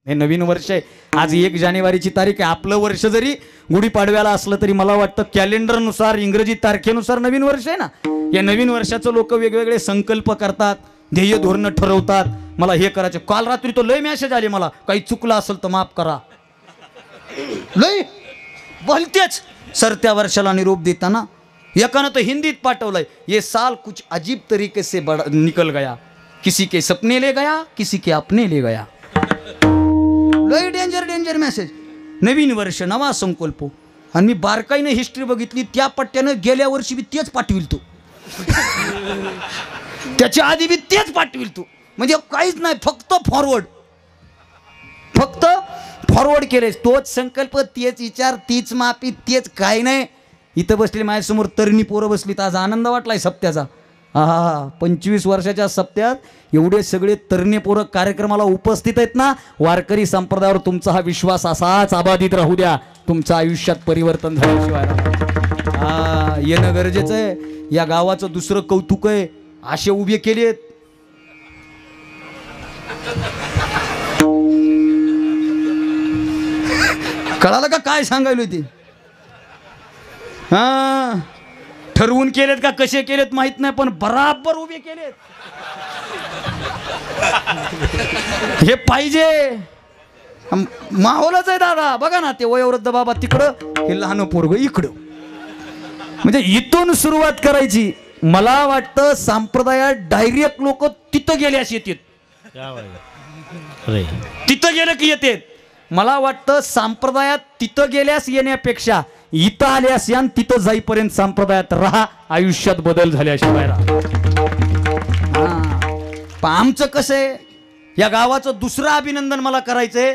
हे नवीन वर्ष आहे. आज 1 जानेवारीची तारीख आहे. आपलं वर्ष जरी गुढीपाडव्याला असलं तरी मला वाटतं कॅलेंडरनुसार इंग्रजी तारखेनुसार नवीन वर्ष आहे ना. या नवीन वर्षाचं लोक वेगवेगळे संकल्प करतात, ध्येय धोरण ठरवतात. मला हे करायचं. काल रात्री तो लय मेसेज आले मला, काही चुकलं असेल तर माफ करा. लय बोलतेच सर. त्या वर्षाला निरोप देताना एकानं तर हिंदीत पाठवलंय, ये साल कुछ अजीब तरीके से निकल गया, किसी के सपने ले गया, किसी के अपने ले गया. लय डेंजर मेसेज. नवीन वर्ष नवा संकल्प. आणि मी बारकाईने हिस्ट्री बघितली, त्या पट्ट्यानं गेल्या वर्षी बी तेच पाठविल तू, त्याच्या आधी बी तेच पाठविल तू. म्हणजे काहीच नाही, फक्त फॉरवर्ड केलेस. तोच संकल्प, तेच विचार, तीच माफी, तेच काही नाही. इथं बसली माझ्यासमोर तरुणी पोरं बसली. तर आज आनंद वाटलाय सप्त्याचा. 25 वर्षाच्या सप्त्यात एवढे सगळे तरुणी पोरं कार्यक्रमाला उपस्थित आहेत ना. वारकरी संप्रदायावर तुमचा हा विश्वास असाच अबाधित राहू द्या. तुमच्या आयुष्यात परिवर्तन झाल्याशिवाय येणं गरजेचं आहे. या गावाचं दुसरं कौतुक आहे, असे उभे केलेत. कळालं का काय सांगायलो ते? ठरवून केलेत का कसे केलेत माहित नाही, पण बराबर उभे केलेत. हे पाहिजे, माहोलच आहे दादा. बघा ना, ते वयोवृद्ध बाबा तिकडं, हे लहान पोरग इकडं. म्हणजे इथून सुरुवात करायची. मला वाटतं संप्रदायात डायरेक्ट लोक तिथं गेल्यास येतात, तिथं गेलं की येतात. मला वाटतं संप्रदायात तिथं गेल्यास येण्यापेक्षा इथं आल्यास या, तिथं जाईपर्यंत संप्रदायात राहा. आयुष्यात बदल झाल्याशिवाय राहा. आमचं कसं आहे, या गावाचं दुसरं अभिनंदन मला करायचंय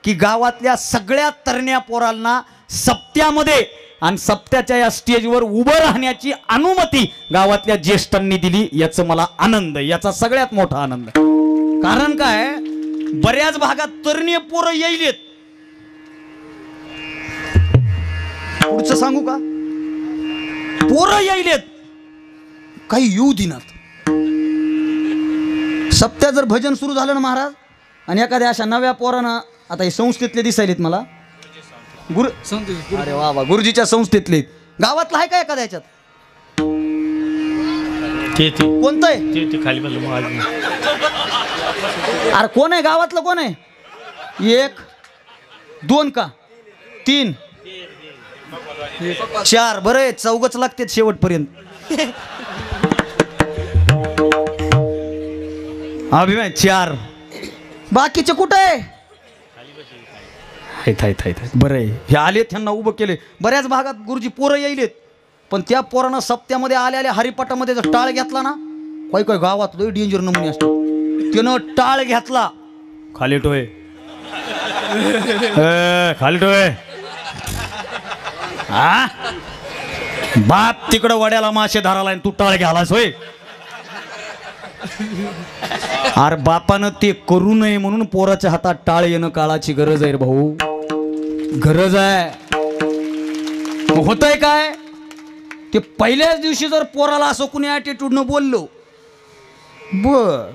की गावातल्या सगळ्या तरण्या पोरांना सप्त्यामध्ये आणि सप्त्याच्या या स्टेजवर उभं राहण्याची अनुमती गावातल्या ज्येष्ठांनी दिली. याचं मला आनंद, याचा सगळ्यात मोठा आनंद. कारण काय, बऱ्याच भागात तरुणी पोरं येईलेत. पुढचं सांगू का, पोरं येईलेत, काही येऊ दिनात. सप्त्या जर भजन सुरू झालं ना महाराज, आणि एखाद्या अशा नव्या पोरानं, आता हे संस्थेतले दिसायलेत मला, अरे वा वा, गुरुजीच्या संस्थेतले. गावातला आहे का एखाद्या याच्यात? कोणतं आहे? अरे कोण आहे गावातलं, कोण आहे? 1 2 का 3 4? बरं आहे, 4च लागते शेवटपर्यंत. अभिमान 4. बाकीचे कुठे आहे? बरं आहे, हे आले, त्यांना उभं केले. बऱ्याच भागात गुरुजी पोरं येईलेत, पण त्या पोरानं सप्त्यामध्ये आल्या हरिपाठामध्ये जर टाळ घेतला ना, काही गावात लय डेंजर नमुने असतो. त्यानं टाळ घेतला, खाली टोय, खाली टोय. बाप तिकडं वड्याला मासे धराला, तू टाळ घ्यालास होय. अरे बापानं ते करू नये म्हणून पोराच्या हातात टाळ येणं काळाची गरज आहे रे भाऊ, गरज आहे. होतंय काय, ते पहिल्याच दिवशी जर पोराला असं कुणी ॲटिट्यूडनं बोललो, बर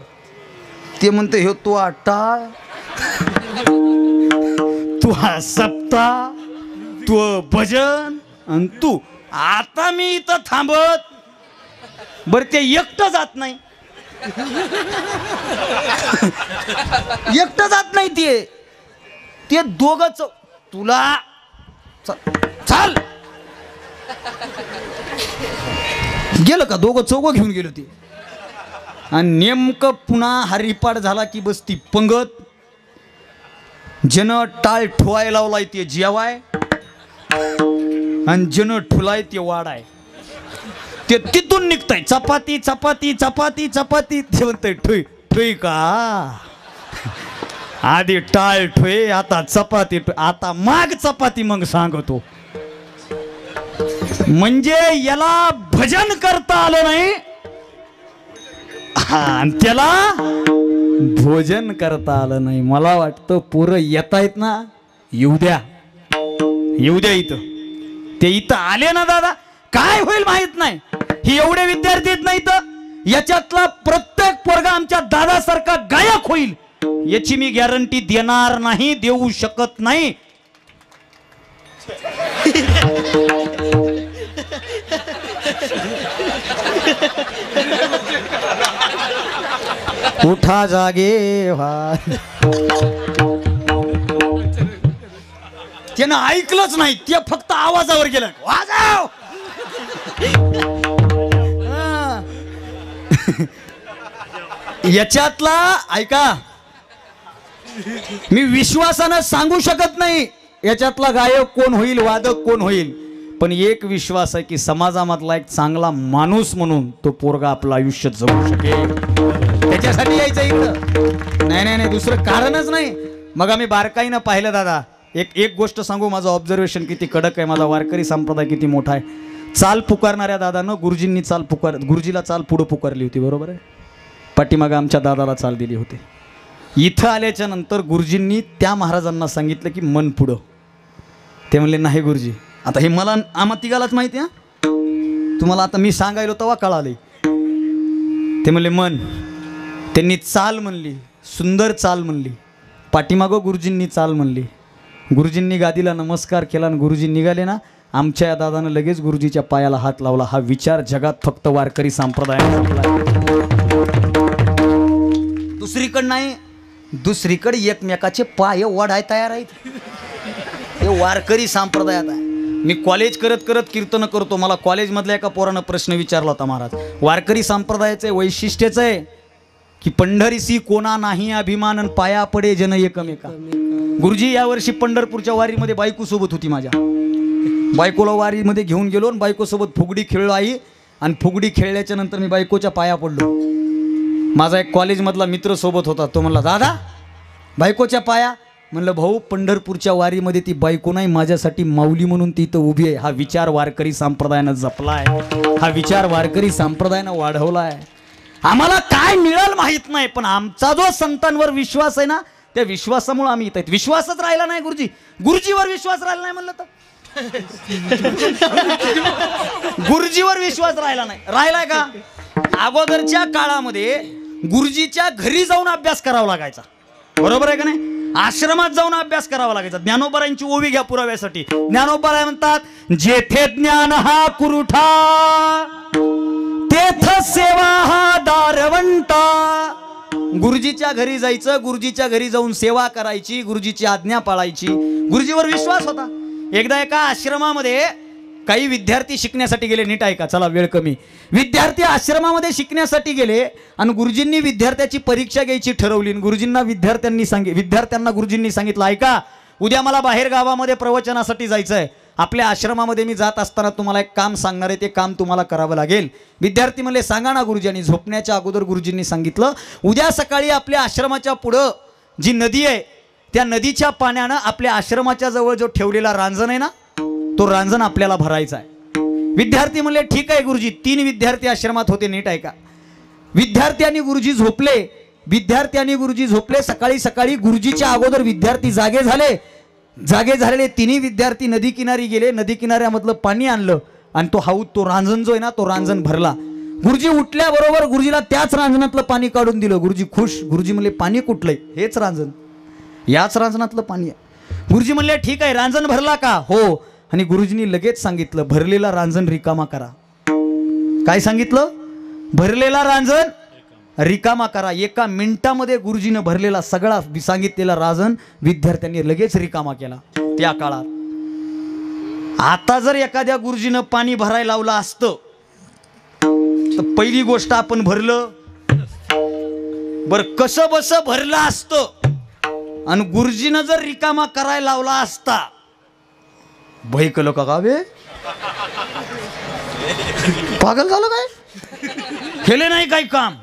ते म्हणते हे तू टाळ, तू हा सप्ताह, तू भजन, आणि तू आता मी इथं थांबत. बर ते एकटं जात नाही, एकटं जात नाही, ते दोघंच. तुला चाल गेलं का, दोघं चौघं घेऊन गेलो ते. आणि नेमकं पुन्हा हरिपाठ झाला की बसती पंगत. जन टाळ ठुवाय लावलाय ते जेवाय, आणि जन ठुलाय ते वाढाय. ते तिथून निघताय चपाती चपाती चपाती चपाती. ते म्हणतंय ठुई ठुई का, आधी टाळ ठुई, आता चपाती, आता माग चपाती. मग सांगतो म्हणजे याला भजन करता आलं नाही, आणि त्याला भोजन करता आलं नाही. मला वाटतं पोरं येत आहेत ना, येऊ द्या, येऊ द्या. इथं ते इथं आले ना दादा, काय होईल माहित नाही. हे एवढे विद्यार्थी आहेत ना इथं, याच्यातला प्रत्येक पोरगा आमच्या दादासारखा गायक होईल याची मी गॅरंटी देणार नाही, देऊ शकत नाही. उठा जागे व्हा. त्यानं ऐकलंच नाही, ते फक्त आवाजावर गेलं. वाजव. याच्यातला ऐका, मी विश्वासानं सांगू शकत नाही याच्यातला गायक कोण होईल, वादक कोण होईल, पण एक विश्वास आहे की समाजामधला एक चांगला माणूस म्हणून तो पोरगा आपलं आयुष्य जगू शकेल. त्याच्यासाठी यायचं इकडं. नाही नाही नाही, दुसरं कारणच नाही. मग आम्ही बारकाईनं पाहिलं दादा. एक गोष्ट सांगू, माझं ऑब्झर्वेशन किती कडक आहे, माझा वारकरी संप्रदाय किती मोठा आहे. चाल पुकारणाऱ्या दादानं गुरुजीला चाल पुढं पुकारली होती, बरोबर आहे. पाठीमागं आमच्या दादाला चाल दिली होती. इथं आल्याच्या नंतर गुरुजींनी त्या महाराजांना सांगितलं की मन पुढं. ते म्हणले नाही गुरुजी. आता हे मला आम्हा तिघालाच माहिती आहे, तुम्हाला आता मी सांगायलो तेव्हा कळाले. ते म्हणले मन. त्यांनी चाल म्हणली, सुंदर चाल म्हणली. पाठीमागं गुरुजींनी चाल म्हणली. गुरुजींनी गादीला नमस्कार केला आणि गुरुजी निघाले ना, आमच्या या दादानं लगेच गुरुजीच्या पायाला हात लावला. हा विचार जगात फक्त वारकरी संप्रदायात. दुसरीकडे नाही. दुसरीकडे एकमेकाचे पाय ओढाय तयार आहेत. हे वारकरी संप्रदायात आहे. मी कॉलेज करत करत कीर्तन करतो. मला कॉलेजमधल्या एका पोरानं प्रश्न विचारला होता, महाराज वारकरी संप्रदायाचे वैशिष्ट्यच आहे की पंढरीसी कोणा नाही अभिमान पाया पडे जन एकमेका. गुरुजी यावर्षी पंढरपूरच्या वारीमध्ये बायको सोबत होती. माझ्या बायकोला वारीमध्ये घेऊन गेलो आणि बायकोसोबत फुगडी खेळलो आई. आणि फुगडी खेळल्याच्या नंतर मी बायकोच्या पाया पडलो. माझा एक कॉलेजमधला मित्र सोबत होता. तो म्हणला दादा बायकोच्या पाया. म्हणलं भाऊ पंढरपूरच्या वारीमध्ये ती बायको नाही, माझ्यासाठी माऊली म्हणून ती इथं उभी आहे. हा विचार वारकरी संप्रदायानं जपला आहे. हा विचार वारकरी संप्रदायानं वाढवला आहे. आम्हाला काय मिळेल माहित नाही, पण आमचा जो संतांवर विश्वास आहे ना, त्या विश्वासामुळे आम्ही इथं. विश्वासच राहिला नाही गुरुजीवर विश्वास राहिला नाही म्हणलं तर. गुरुजीवर विश्वास राहिला नाही. राहिलाय का? अगोदरच्या काळामध्ये गुरुजीच्या घरी जाऊन अभ्यास करावा लागायचा, बरोबर आहे का नाही. आश्रमात जाऊन अभ्यास करावा लागायचा. ज्ञानोबारांची ओवी घ्या पुराव्यासाठी. ज्ञानोबा म्हणतात, जेथे ज्ञान हा कुरुठा तेथ सेवा हा दारवंता. गुरुजीच्या घरी जायचं, गुरुजीच्या घरी जाऊन सेवा करायची, गुरुजीची आज्ञा पाळायची. गुरुजीवर विश्वास होता. एकदा एका आश्रमामध्ये काही विद्यार्थी शिकण्यासाठी गेले. नीट ऐका, चला वेळ कमी. विद्यार्थी आश्रमामध्ये शिकण्यासाठी गेले आणि गुरुजींनी विद्यार्थ्याची परीक्षा घ्यायची ठरवली. विद्यार्थ्यांना गुरुजींनी सांगितलं, ऐका उद्या मला बाहेर गावामध्ये प्रवचनासाठी जायचं आहे. आपल्या आश्रमामध्ये मी जात असताना तुम्हाला एक काम सांगणार आहे, ते काम तुम्हाला करावं लागेल. विद्यार्थी म्हणले सांगा ना गुरुजी. आणि झोपण्याच्या अगोदर गुरुजींनी सांगितलं, उद्या सकाळी आपल्या आश्रमाच्या पुढं जी नदी आहे, त्या नदीच्या पाण्यानं आपल्या आश्रमाच्या जवळ जो ठेवलेला रांजण आहे ना, तो रांजण आपल्याला भरायचा आहे. विद्यार्थी म्हणले ठीक आहे गुरुजी. 3 विद्यार्थी आश्रमात होते. नीट ऐका. विद्यार्थी आणि गुरुजी झोपले. सकाळी सकाळी गुरुजीच्या अगोदर विद्यार्थी जागे झालेले 3 विद्यार्थी नदी किनारी गेले. नदी किनाऱ्यामधलं पाणी आणलं आणि तो हाऊद, तो रांजण जो आहे ना, तो रांजण भरला. गुरुजी उठल्याबरोबर गुरुजीला त्याच रांजणातलं पाणी काढून दिलं. गुरुजी खुश. गुरुजी म्हणले पाणी कुठलंय? हेच रांजण, याच रांजणातलं पाणी आहे. गुरुजी म्हणले ठीक आहे. रांजण भरला का? हो. आणि गुरुजींनी लगेच सांगितलं, भरलेला रांजण रिकामा करा. काय सांगितलं? भरलेला रांजण रिकामा करा. 1 मिनिटामध्ये गुरुजीनं भरलेला सगळा सांगितलेला रांजण विद्यार्थ्यांनी लगेच रिकामा केला त्या काळात. आता जर एखाद्या गुरुजीनं पाणी भरायला लावलं असतं तर पहिली गोष्ट आपण भरलं, बरं कसं बस भरलं असतं. आणि गुरुजीनं जर रिकामा करायला लावला असता, भैकलं का गावे, पागल झालं काय, केले नाही काही काम,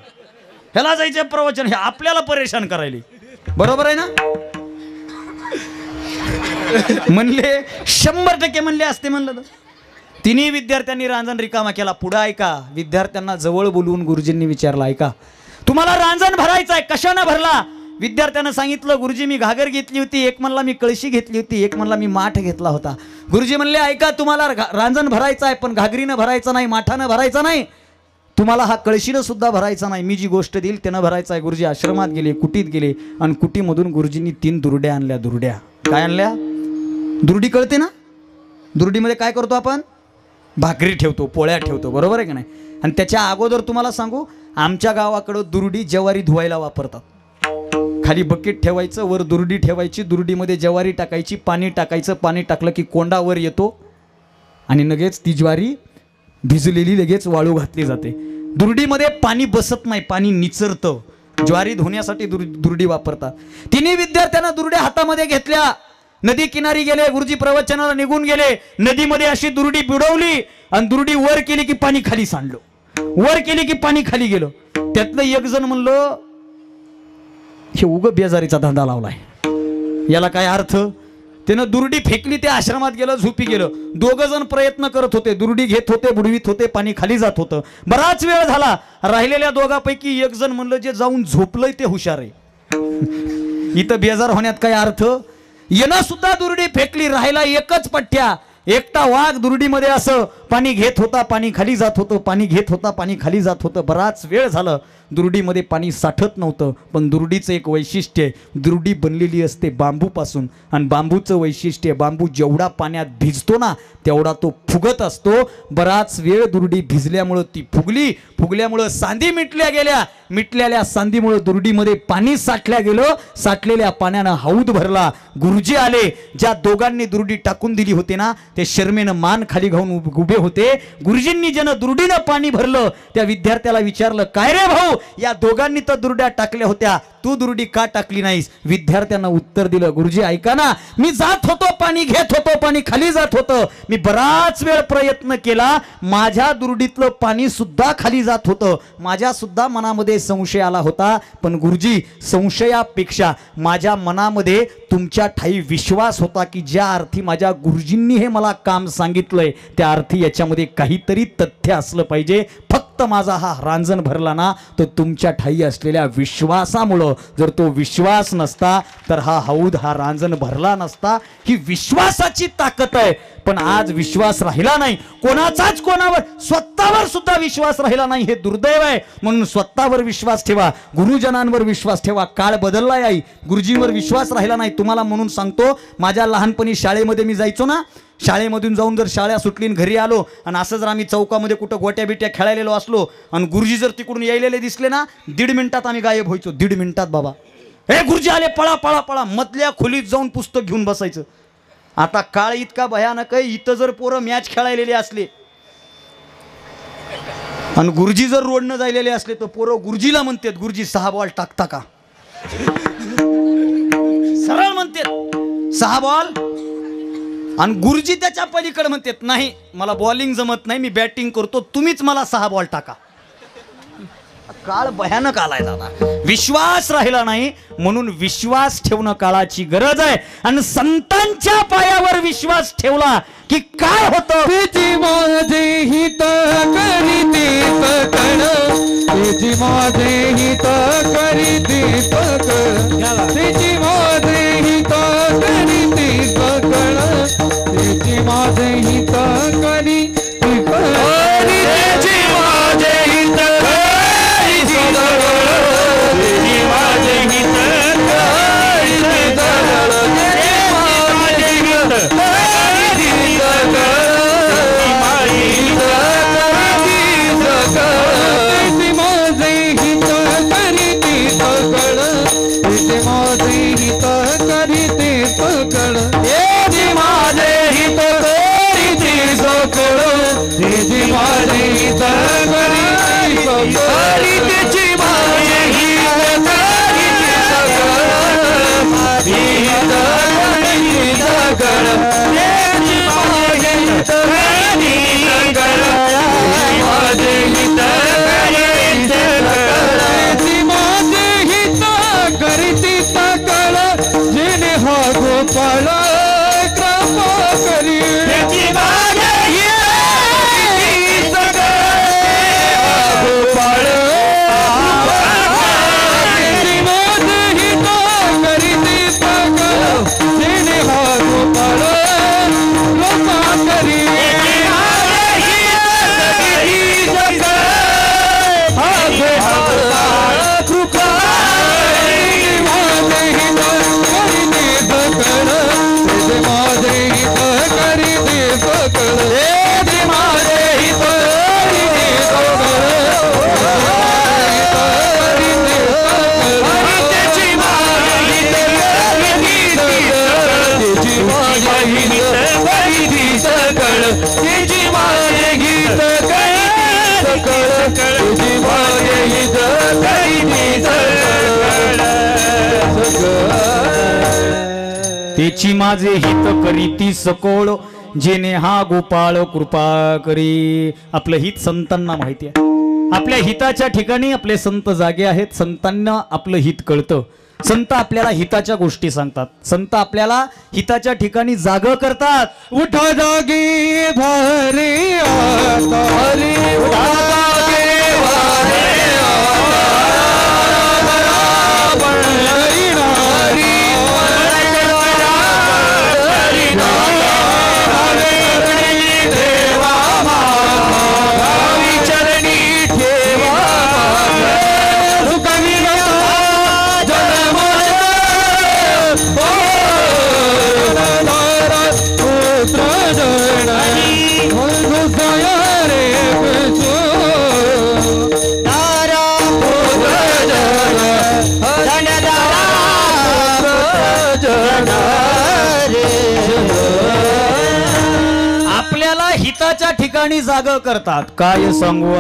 ह्याला जायचं प्रवचन, हे आपल्याला परेशान करायले, बरोबर आहे ना. म्हणले 100% म्हणले असते. म्हणलं तर 3 विद्यार्थ्यांनी रांजण रिकामा केला. पुढे ऐका, विद्यार्थ्यांना जवळ बोलवून गुरुजींनी विचारलं, ऐका तुम्हाला रांजण भरायचं आहे, कशानं भरला? विद्यार्थ्यानं सांगितलं, गुरुजी मी घागर घेतली होती, एक म्हणला मी कळशी घेतली होती, एक म्हणला मी माठ घेतला होता. गुरुजी म्हणले ऐका, तुम्हाला रांजण भरायचं आहे, पण घागरीनं भरायचं नाही, माठानं भरायचं नाही, तुम्हाला हा कळशीनं सुद्धा भरायचा नाही, मी जी गोष्ट देईल त्यानं भरायचा आहे. गुरुजी आश्रमात गेले, कुटीत गेले आणि कुटीमधून गुरुजींनी 3 दुर्ड्या आणल्या. दुर्ड्या काय आणल्या? दुर्डी कळते ना? दुर्डीमध्ये काय करतो आपण? भाकरी ठेवतो, पोळ्या ठेवतो, बरोबर आहे की नाही? आणि त्याच्या अगोदर तुम्हाला सांगू, आमच्या गावाकडं दुर्डी ज्वारी धुवायला वापरतात. खाली बकेट ठेवायचं, वर दुर्डी ठेवायची, दुर्डीमध्ये ज्वारी टाकायची, पाणी टाकायचं, पाणी टाकलं की कोंडा वर येतो आणि लगेच ती ज्वारी भिजलेली लगेच वाळू घातली जाते. दुर्डीमध्ये पाणी बसत नाही, पाणी निचरतं. ज्वारी धुण्यासाठी दुर्डी वापरतात. तिन्ही विद्यार्थ्यांना दुर्ड्या हातामध्ये घेतल्या, नदी किनारी गेले, गुरुजी प्रवचनाला निघून गेले. नदीमध्ये अशी दुर्डी बुडवली आणि दुर्डी वर केली की पाणी खाली सांडलं, वर केली की पाणी खाली गेलं. त्यातलं एक जण म्हणलं, हे उग बेजारीचा धंदा लावलाय, याला काय अर्थ? त्यानं दुर्डी फेकली, ते आश्रमात गेलं, झोपी गेलं. 2 जण प्रयत्न करत होते, दुर्डी घेत होते, बुडवीत होते, पाणी खाली जात होतं. बराच वेळ झाला. राहिलेल्या 2पैकी एक जण म्हणलं, जे जाऊन झोपलंय ते हुशार आहे. इथं बेजार होण्यात काय अर्थ? येणं सुद्धा दुर्डी फेकली, राहिला एकच पठ्ठ्या. एकटा वाघ दुर्डीमध्ये असं पाणी घेत होता, पाणी खाली जात होतं, पाणी घेत होता, पाणी खाली जात होतं. बराच वेळ झालं, दुर्डीमध्ये पाणी साठत नव्हतं. पण दुर्डीचं एक वैशिष्ट्य आहे, दुर्डी बनलेली असते बांबूपासून आणि बांबूचं वैशिष्ट्य, बांबू जेवढा पाण्यात भिजतो ना तेवढा तो फुगत असतो. बराच वेळ दुर्डी भिजल्यामुळं ती फुगली, फुगल्यामुळं सांदी मिटल्या गेल्या, मिटलेल्या सांदीमुळं दुर्डीमध्ये पाणी साठल्या गेलं. साठलेल्या पाण्यानं हौद भरला. गुरुजी आले. ज्या दोघांनी दुर्डी टाकून दिली होती ना ते शर्मेनं मान खाली घालून उभे होते. गुरुजींनी ज्यानं दुर्डीनं पाणी भरलं त्या विद्यार्थ्याला विचारलं, काय रे भाऊ, या दोघांनी तर दुर्ड्या टाकल्या होत्या, तू दुर्डी का टाकली नाहीस? विद्यार्थ्यांना उत्तर दिलं, गुरुजी ऐका ना, मी जात होतो, पाणी घेत होतो, पाणी खाली जात होतं, मी बराच वेळ प्रयत्न केला, माझ्या दुर्डीतलं पाणी सुद्धा खाली जात होतं, माझ्या सुद्धा मनामध्ये संशय आला होता. पण गुरुजी, संशयापेक्षा माझ्या मनामध्ये तुमच्या ठाई विश्वास होता की ज्या अर्थी माझ्या गुरुजींनी हे मला काम सांगितलंय त्या अर्थी याच्यामध्ये काहीतरी तथ्य असलं पाहिजे. फक्त माझा हा रांजण भरला ना तर तुमच्या ठाई असलेल्या विश्वासामुळं. जर तो विश्वास नसता तर हा हौद, हा रांजण भरला नसता. ही विश्वासाची ताकद आहे. पण आज विश्वास राहिला नाही कोणाचाच, कोणावर, स्वतःवर सुद्धा विश्वास राहिला नाही. हे दुर्दैव आहे. म्हणून स्वतःवर विश्वास ठेवा, गुरुजनांवर विश्वास ठेवा. काळ बदललाय आई, गुरुजींवर विश्वास राहिला नाही. तुम्हाला म्हणून सांगतो, माझ्या लहानपणी शाळेमध्ये मी जायचो ना, शाळेमधून जाऊन जर शाळा सुटली घरी आलो आणि असं जर आम्ही चौकामध्ये कुठं गोट्या बिट्या खेळायलेलो असलो आणि गुरुजी जर तिकडून यायलेले दिसले ना, 1.5 मिनिटात आम्ही गायब व्हायचो. 1.5 मिनिटात बाबा, हे गुरुजी आले, पळा पळा पळा. मधल्या खोलीत जाऊन पुस्तक घेऊन बसायचं. आता काळ इतका भयानक आहे, इथं जर पोरं मॅच खेळायलेले असले आणि गुरुजी जर रोडनं जायलेले असले तर पोरं गुरुजीला म्हणतात, गुरुजी 6 बॉल टाकता का? सरळ म्हणतात 6 बॉल. आणि गुरुजी त्याच्या पलीकडे म्हणतात, नाही मला बॉलिंग जमत नाही, मी बॅटिंग करतो, तुम्हीच मला 6 बॉल टाका. काळ भयानक आलाय दादा, विश्वास राहिला नाही. म्हणून विश्वास ठेवणं काळाची गरज आहे. आणि संतांच्या पायावर विश्वास ठेवला की काय होतं? तुझी माझे हित करीते पकड, तुझी माझे हित करीते पकड, तुझी माझे हित करीते पकड, तुझी माझे हित करी तेची माझे हित करीती सकोळ जेने हा गोपाळ कृपा करी. आपलं हित संतांना माहिती आहे. आपल्या हिताच्या ठिकाणी आपले संत जागे आहेत. संतांना आपलं हित कळतं. संत आपल्याला हिताच्या गोष्टी सांगतात. संत आपल्याला हिताच्या ठिकाणी जाग करतात. उठा जागी भारी आता हरी उठा जागी भारी आपल्याला हिताच्या ठिकाणी जाग करतात. काय सांगू